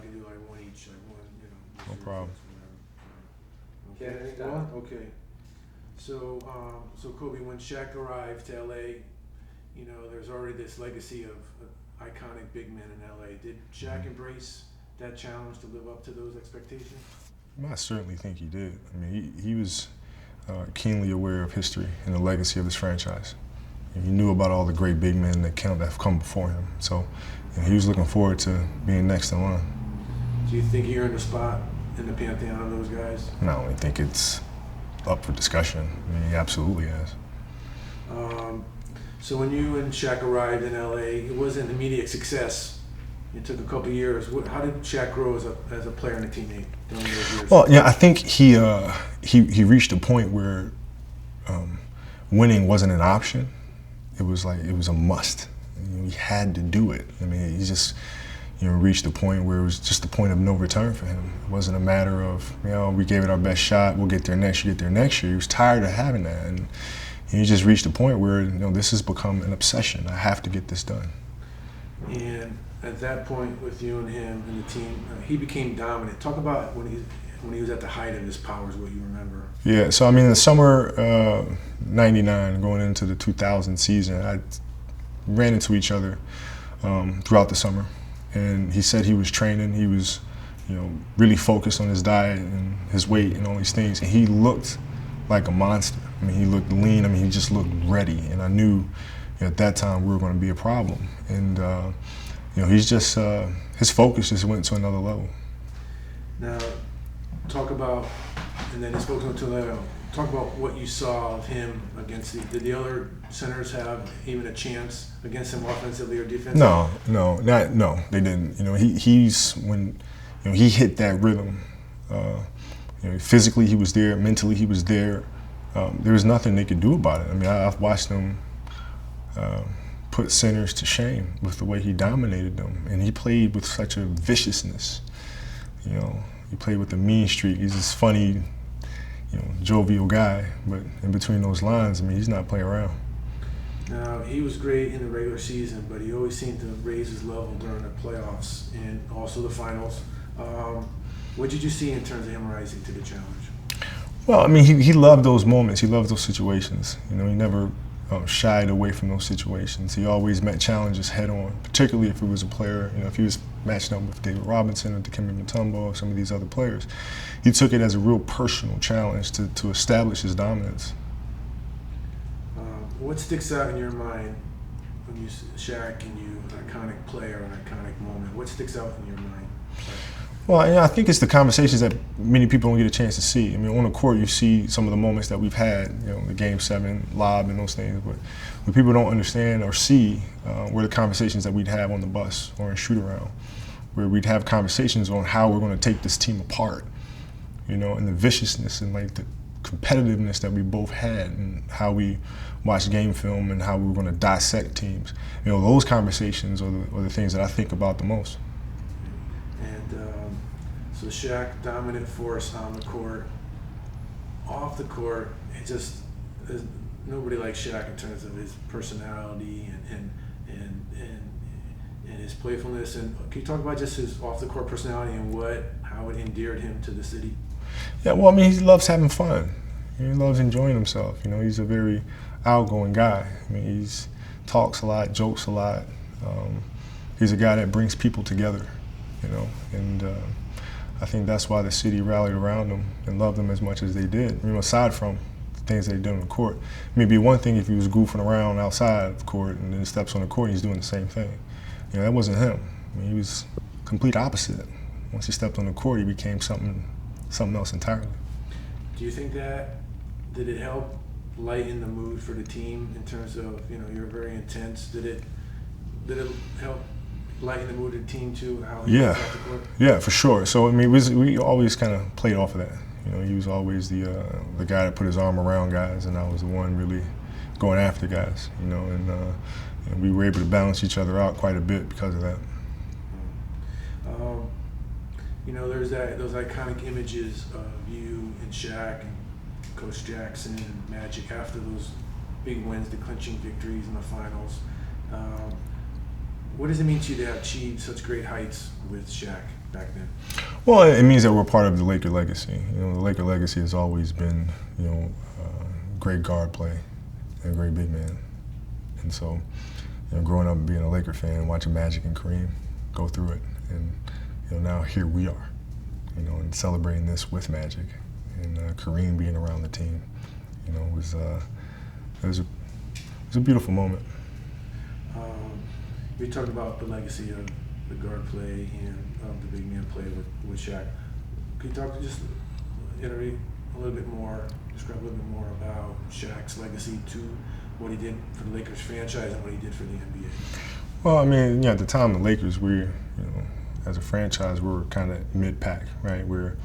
can do like one each, like one, you know. No problem. Okay. Yeah, anytime. Okay. So, so Kobe, when Shaq arrived to LA, you know, there's already this legacy of iconic big men in LA. Did Shaq embrace that challenge to live up to those expectations? I certainly think he did. I mean, he was keenly aware of history and the legacy of this franchise. And he knew about all the great big men that have come before him. So he was looking forward to being next in line. Do you think he earned a spot in the pantheon of those guys? No, I think it's up for discussion. I mean, he absolutely has. So when you and Shaq arrived in LA, it wasn't immediate success. It took a couple of years. How did Shaq grow as a player and a teammate during those years? Well, yeah, I think he reached a point where winning wasn't an option. It was a must. He had to do it. I mean, he just reached a point where it was just a point of no return for him. It wasn't a matter of we gave it our best shot. We'll get there next year. Get there next year. He was tired of having that, and he just reached a point where this has become an obsession. I have to get this done. And at that point, with you and him and the team, he became dominant. Talk about when he was at the height of his powers, what you remember. Yeah, so I mean, in the summer '99, going into the 2000 season, I ran into each other throughout the summer, and he said he was training. He was, really focused on his diet and his weight and all these things, and he looked like a monster. I mean, he looked lean. I mean, he just looked ready, and I knew at that time we were going to be a problem. And he's just his focus just went to another level. Now, talk about, and then he spoke to another level. Talk about what you saw of him against did the other centers have even a chance against him offensively or defensively? No, they didn't. He's when he hit that rhythm. Physically he was there, mentally he was there. There was nothing they could do about it. I mean, I've watched him put centers to shame with the way he dominated them, and he played with such a viciousness. He played with a mean streak. He's this funny, jovial guy, but in between those lines, I mean, he's not playing around. Now, he was great in the regular season, but he always seemed to raise his level during the playoffs and also the finals. What did you see in terms of him rising to the challenge? Well, I mean, he loved those moments. He loved those situations. He never shied away from those situations. He always met challenges head on, particularly if it was a player, if he was matching up with David Robinson or Dikembe Mutombo or some of these other players. He took it as a real personal challenge to establish his dominance. What sticks out in your mind when you Shaq and you, an iconic player, an iconic moment? What sticks out in your mind? Well, I think it's the conversations that many people don't get a chance to see. I mean, on the court, you see some of the moments that we've had, the Game 7 lob and those things, but what people don't understand or see were the conversations that we'd have on the bus or in shoot-around, where we'd have conversations on how we're going to take this team apart, and the viciousness and the competitiveness that we both had and how we watched game film and how we were going to dissect teams. Those conversations are the things that I think about the most. So Shaq, dominant force on the court. Off the court, there's nobody like Shaq in terms of his personality and his playfulness. And can you talk about just his off the court personality and how it endeared him to the city? Yeah, well, I mean, he loves having fun. He loves enjoying himself. He's a very outgoing guy. I mean, he talks a lot, jokes a lot. He's a guy that brings people together, and I think that's why the city rallied around him and loved him as much as they did. Aside from the things they did on the court. I mean, it'd be one thing if he was goofing around outside of the court and then steps on the court and he's doing the same thing. That wasn't him. I mean, he was complete opposite. Once he stepped on the court, he became something else entirely. Do you think did it help lighten the mood for the team in terms of, you're very intense? Did it help lighten the mood of the team too? Yeah, for sure. So I mean, we always kind of played off of that. He was always the guy that put his arm around guys, and I was the one really going after guys. And we were able to balance each other out quite a bit because of that. There's those iconic images of you and Shaq and Coach Jackson and Magic after those big wins, the clinching victories in the finals. What does it mean to you to have achieved such great heights with Shaq back then? Well, it means that we're part of the Laker legacy. You know, the Laker legacy has always been, you know, great guard play and great big man. And so, you know, growing up and being a Laker fan, watching Magic and Kareem go through it, and you know, now here we are, you know, and celebrating this with Magic and Kareem being around the team. You know, it was a beautiful moment. We talked about the legacy of the guard play and of the big man play with Shaq. Can you talk just iterate a little bit more, describe a little bit more about Shaq's legacy to what he did for the Lakers franchise and what he did for the NBA? Well, I mean, at the time, the Lakers, as a franchise, we were kind of mid-pack, right? We're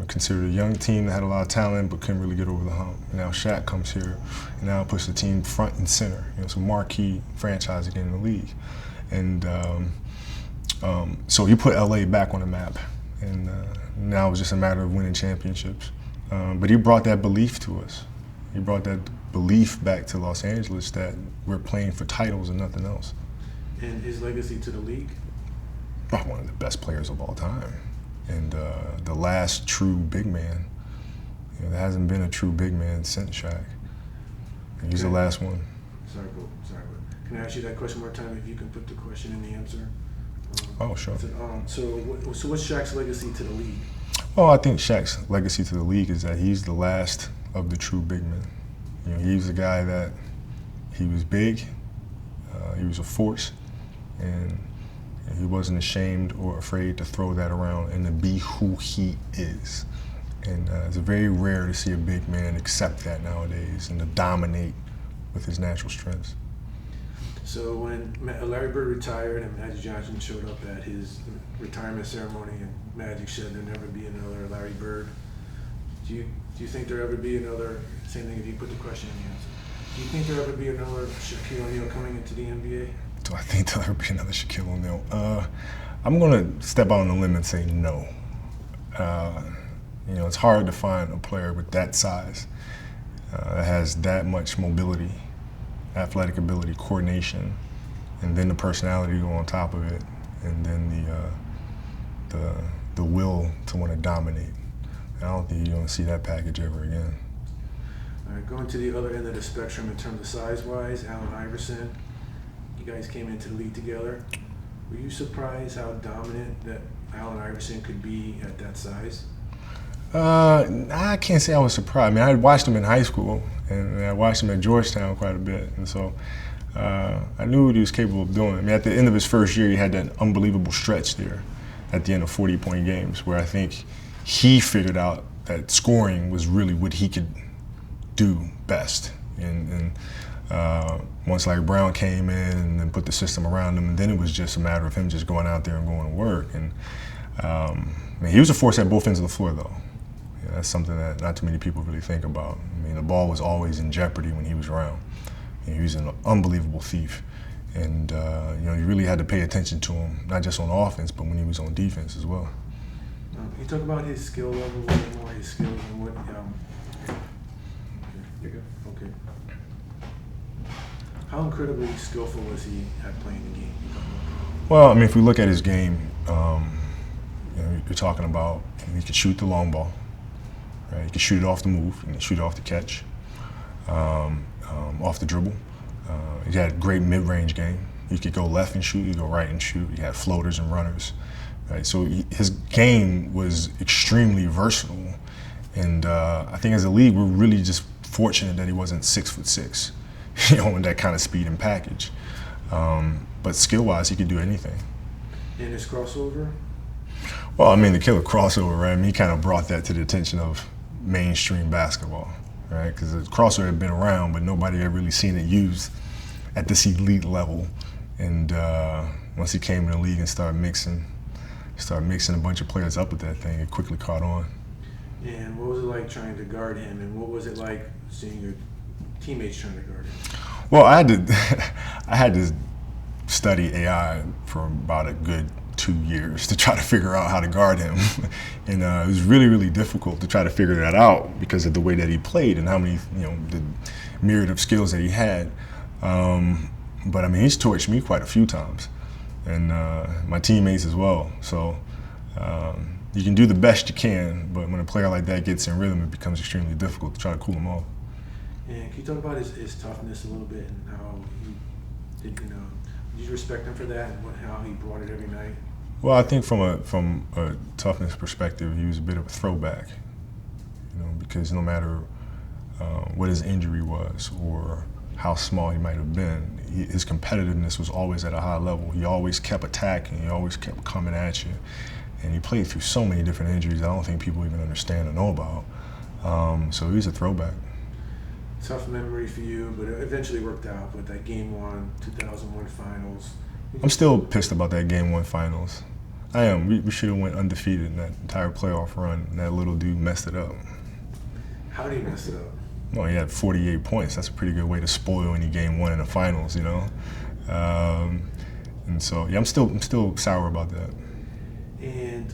considered a young team that had a lot of talent but couldn't really get over the hump. Now Shaq comes here and now puts the team front and center. You know, it's a marquee franchise again in the league. And so he put LA back on the map. And now it's just a matter of winning championships. But he brought that belief to us. He brought that belief back to Los Angeles that we're playing for titles and nothing else. And his legacy to the league? One of the best players of all time. And the last true big man. You know, there hasn't been a true big man since Shaq. And he's the last one. Sorry. Can I ask you that question one more time if you can put the question in the answer? Oh, sure. So what's Shaq's legacy to the league? Well, I think Shaq's legacy to the league is that he's the last of the true big men. You know, he's a guy that he was big, he was a force, and he wasn't ashamed or afraid to throw that around and to be who he is. And it's very rare to see a big man accept that nowadays and to dominate with his natural strengths. So when Larry Bird retired and Magic Johnson showed up at his retirement ceremony and Magic said there'll never be another Larry Bird, do you think there'll ever be another, same thing if you put the question in the answer, do you think there'll ever be another Shaquille O'Neal coming into the NBA? Do I think there'll ever be another Shaquille O'Neal? I'm going to step out on a limb and say no. You know, it's hard to find a player with that size that has that much mobility, athletic ability, coordination, and then the personality to go on top of it, and then the will to want to dominate. And I don't think you're going to see that package ever again. All right, going to the other end of the spectrum in terms of size-wise, Allen Iverson. You guys came into the league together. Were you surprised how dominant that Allen Iverson could be at that size? I can't say I was surprised. I mean, I had watched him in high school, and I watched him at Georgetown quite a bit, and so I knew what he was capable of doing. I mean, at the end of his first year, he had that unbelievable stretch there at the end of 40-point games where I think he figured out that scoring was really what he could do best. And once Larry Brown came in and then put the system around him, and then it was just a matter of him just going out there and going to work. And I mean, he was a force at both ends of the floor, though. Yeah, that's something that not too many people really think about. I mean, the ball was always in jeopardy when he was around. You know, he was an unbelievable thief. And, you know, you really had to pay attention to him, not just on offense, but when he was on defense as well. Can you talk about his skill level, what more his skills and what, okay. How incredibly skillful was he at playing the game? Well, I mean, if we look at his game, you know, you're talking about he could shoot the long ball, right? He could shoot it off the move, and shoot it off the catch, off the dribble. He had a great mid-range game. He could go left and shoot, he could go right and shoot. He had floaters and runners, right? So his game was extremely versatile. And I think as a league, we're really just fortunate that he wasn't 6'6", you know, in that kind of speed and package. But skill-wise, he could do anything. And his crossover? Well, I mean, the killer crossover, right? I mean, he kind of brought that to the attention of mainstream basketball, right? Because the crossover had been around, but nobody had really seen it used at this elite level. And once he came in the league and started mixing a bunch of players up with that thing, it quickly caught on. And what was it like trying to guard him? And what was it like seeing your teammates trying to guard him? Well, I had to study AI for about a good 2 years to try to figure out how to guard him. And it was really, really difficult to try to figure that out because of the way that he played and how many, you know, the myriad of skills that he had. but I mean, he's torched me quite a few times, and my teammates as well. So you can do the best you can, but when a player like that gets in rhythm, it becomes extremely difficult to try to cool him off. And can you talk about his toughness a little bit and how he did, did you respect him for that and how he brought it every night? Well, I think from a toughness perspective, he was a bit of a throwback, because no matter what his injury was or how small he might have been, his competitiveness was always at a high level. He always kept attacking, he always kept coming at you. And he played through so many different injuries I don't think people even understand or know about. So he's a throwback. Tough memory for you, but it eventually worked out with that Game 1, 2001 finals. I'm still pissed about that Game 1 finals. I am. We should have went undefeated in that entire playoff run, and that little dude messed it up. How did he mess it up? Well, he had 48 points. That's a pretty good way to spoil any Game 1 in the finals, And so, yeah, I'm still sour about that. And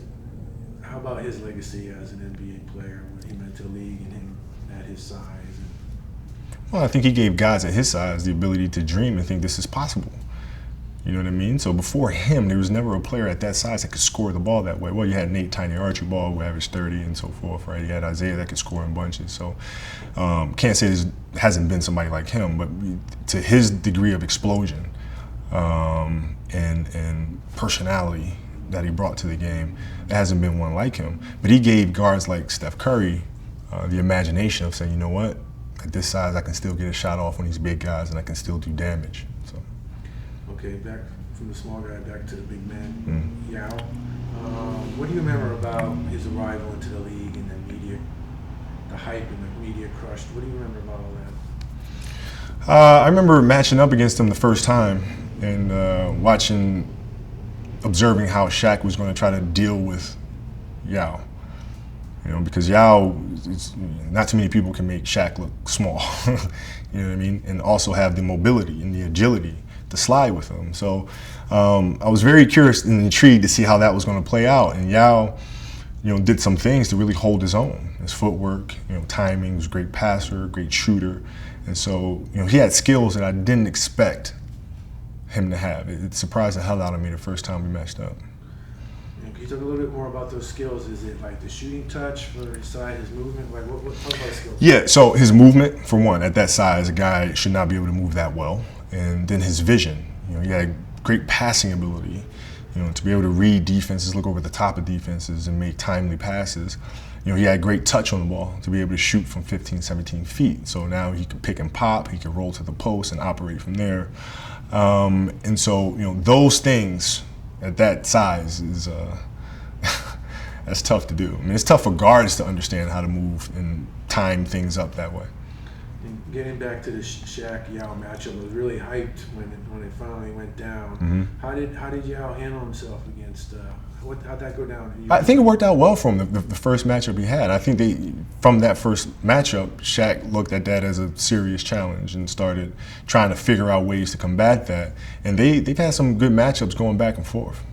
how about his legacy as an NBA player, what he meant to the league and him at his size? Well, I think he gave guys at his size the ability to dream and think this is possible. You know what I mean? So before him, there was never a player at that size that could score the ball that way. Well, you had Nate Tiny Archibald, who averaged 30 and so forth, right? You had Isaiah that could score in bunches. So can't say there hasn't been somebody like him, but to his degree of explosion and personality that he brought to the game, there hasn't been one like him. But he gave guards like Steph Curry the imagination of saying, you know what? At this size, I can still get a shot off on these big guys, and I can still do damage. So. Okay, back from the small guy back to the big man, Yao. What do you remember about his arrival into the league and the hype and the media crush? What do you remember about all that? I remember matching up against him the first time and observing how Shaq was going to try to deal with Yao. Because Yao, not too many people can make Shaq look small, you know what I mean? And also have the mobility and the agility to slide with him. So I was very curious and intrigued to see how that was going to play out. And Yao, did some things to really hold his own. His footwork, timing, he was a great passer, great shooter. And so, he had skills that I didn't expect him to have. It surprised the hell out of me the first time we matched up. Can you talk a little bit more about those skills? Is it like the shooting touch for his size, his movement? Like what talk about skills? Yeah, so his movement, for one, at that size, a guy should not be able to move that well. And then his vision, he had great passing ability, to be able to read defenses, look over the top of defenses and make timely passes. He had great touch on the ball to be able to shoot from 15, 17 feet. So now he could pick and pop, he could roll to the post and operate from there. And so, those things at that size is that's tough to do. I mean, it's tough for guards to understand how to move and time things up that way. And getting back to the Shaq-Yao matchup, it was really hyped when it finally went down. Mm-hmm. How did Yao handle himself against? How'd that go down? I think it worked out well for him. The first matchup he had. I think from that first matchup, Shaq looked at that as a serious challenge and started trying to figure out ways to combat that. And they've had some good matchups going back and forth.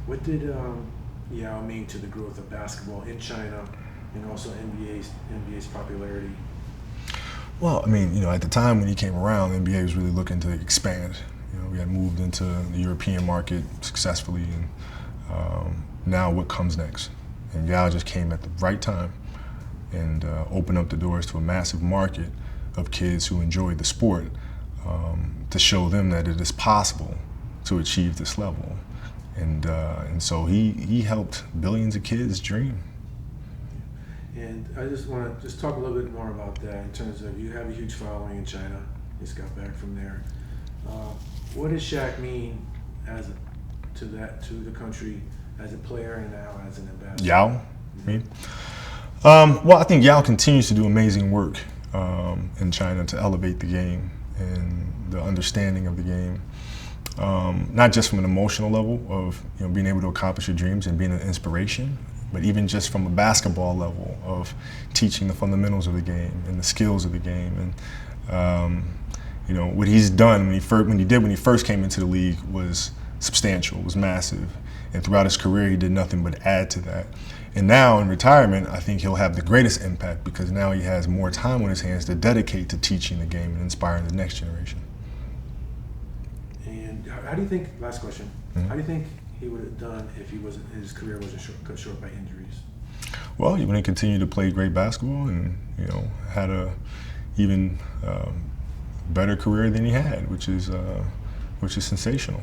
What did Yao mean to the growth of basketball in China and also NBA's popularity? Well, I mean, at the time when he came around, the NBA was really looking to expand. We had moved into the European market successfully, and now what comes next? And Yao just came at the right time and opened up the doors to a massive market of kids who enjoyed the sport to show them that it is possible to achieve this level. And so he helped billions of kids dream. And I just want to talk a little bit more about that in terms of you have a huge following in China. Just got back from there. What does Shaq mean to the country as a player and now as an ambassador? Yao, well, I think Yao continues to do amazing work in China to elevate the game and the understanding of the game. Not just from an emotional level of being able to accomplish your dreams and being an inspiration, but even just from a basketball level of teaching the fundamentals of the game and the skills of the game. And what he's done when he first came into the league was substantial, was massive, and throughout his career he did nothing but add to that. And now in retirement, I think he'll have the greatest impact because now he has more time on his hands to dedicate to teaching the game and inspiring the next generation. And how do you think? Last question. Mm-hmm. How do you think he would have done if his career wasn't cut short by injuries? Well, he would have continued to play great basketball and had a even better career than he had, which is sensational.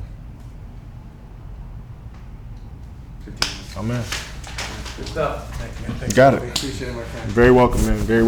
15 minutes. Oh man, Good stuff. Thank you, man. Thanks, Got it. Appreciate it, my friend. Very welcome, man. Very welcome.